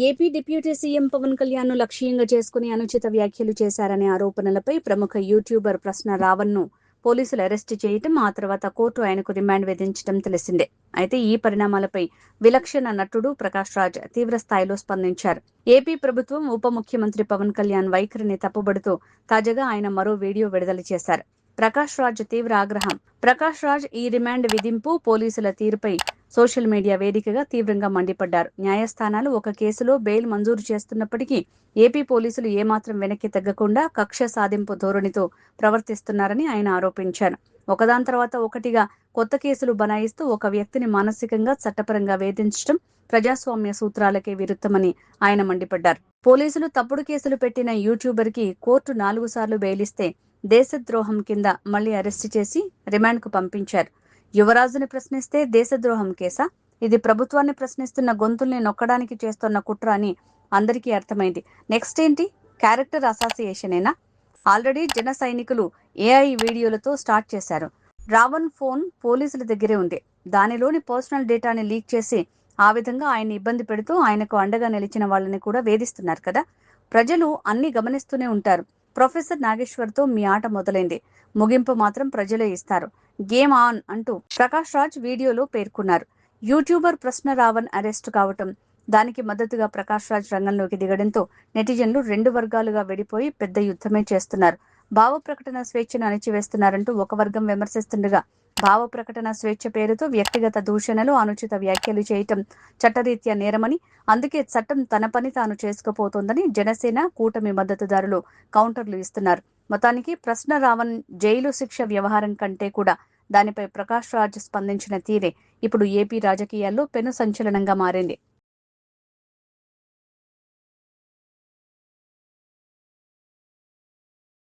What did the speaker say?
AP deputy CM Pawan Kalyan ను లక్ష్యంగా చేసుకుని అనుచిత వ్యాఖ్యలు చేశారనే ఆరోపణలపై ప్రముఖ యూట్యూబర్ ప్రశ్న రావణ్ ను పోలీసులు అరెస్టు చేయటం, ఆ తర్వాత కోర్టు ఆయనకు రిమాండ్ విధించడం తెలిసిందే. అయితే ఈ పరిణామాలపై విలక్షణ నటుడు ప్రకాష్ రాజ్ తీవ్ర స్థాయిలో స్పందించారు. ఏపీ ప్రభుత్వం ఉప ముఖ్యమంత్రి పవన్ కళ్యాణ్ వైఖరిని తప్పుబడుతూ తాజాగా ఆయన మరో వీడియో విడుదల చేశారు. ప్రకాష్ రాజ్ తీవ్ర ఆగ్రహం. ప్రకాష్ రాజ్ ఈ రిమాండ్ విధింపు, పోలీసుల తీరుపై సోషల్ మీడియా వేదికగా తీవ్రంగా మండిపడ్డారు. న్యాయస్థానాలు ఒక కేసులో బెయిల్ మంజూరు చేస్తున్నప్పటికీ ఏపీ పోలీసులు ఏమాత్రం వెనక్కి తగ్గకుండా కక్ష సాధింపు ధోరణితో ప్రవర్తిస్తున్నారని ఆయన ఆరోపించారు. ఒకదాని తర్వాత ఒకటిగా కొత్త కేసులు బనాయిస్తూ ఒక వ్యక్తిని మానసికంగా, చట్టపరంగా వేధించడం ప్రజాస్వామ్య సూత్రాలకే విరుద్ధమని ఆయన మండిపడ్డారు. పోలీసులు తప్పుడు కేసులు పెట్టిన యూట్యూబర్ కి కోర్టు 4 సార్లు బెయిలిస్తే దేశద్రోహం కింద మళ్లీ అరెస్టు చేసి రిమాండ్కు పంపించారు. యువరాజుని ప్రశ్నిస్తే దేశద్రోహం కేసా? ఇది ప్రభుత్వాన్ని ప్రశ్నిస్తున్న గొంతుల్ని నొక్కడానికి చేస్తున్న కుట్ర అని అందరికీ అర్థమైంది. నెక్స్ట్ ఏంటి? క్యారెక్టర్ అసోసియేషనేనా? ఆల్రెడీ జన సైనికులు ఏఐ వీడియోలతో స్టార్ట్ చేశారు. రావణ్ ఫోన్ పోలీసుల దగ్గరే ఉంది. దానిలోని పర్సనల్ డేటాని లీక్ చేసి ఆ విధంగా ఆయన్ని ఇబ్బంది పెడుతూ ఆయనకు అండగా నిలిచిన వాళ్ళని కూడా వేధిస్తున్నారు కదా. ప్రజలు అన్ని గమనిస్తూనే ఉంటారు. ప్రొఫెసర్ నాగేశ్వర్తో మీ ఆట మొదలైంది. ముగింపు మాత్రం ప్రజలే ఇస్తారు. గేమ్ ఆన్ అంటూ ప్రకాష్ రాజ్ వీడియోలో పేర్కొన్నారు. యూట్యూబర్ ప్రశ్న రావణ్ అరెస్టు కావటం, దానికి మద్దతుగా ప్రకాష్ రాజ్ రంగంలోకి దిగడంతో నెటిజన్లు 2 వర్గాలుగా విడిపోయి పెద్ద యుద్ధమే చేస్తున్నారు. భావ ప్రకటన స్వేచ్ఛను అణిచివేస్తున్నారంటూ ఒక వర్గం విమర్శిస్తుండగా, భావ ప్రకటన స్వేచ్ఛ పేరుతో వ్యక్తిగత దూషణలు, అనుచిత వ్యాఖ్యలు చేయటం చట్టరీత్యా నేరమని, అందుకే చట్టం తన పని తాను చేసుకుపోతోందని జనసేన, కూటమి మద్దతుదారులు కౌంటర్లు ఇస్తున్నారు. మొత్తానికి ప్రశ్న రావణ్ జైలు శిక్ష వ్యవహారం కంటే కూడా దానిపై ప్రకాష్ రాజ్ స్పందించిన తీరే ఇప్పుడు ఏపీ రాజకీయాల్లో పెను సంచలనంగా మారింది.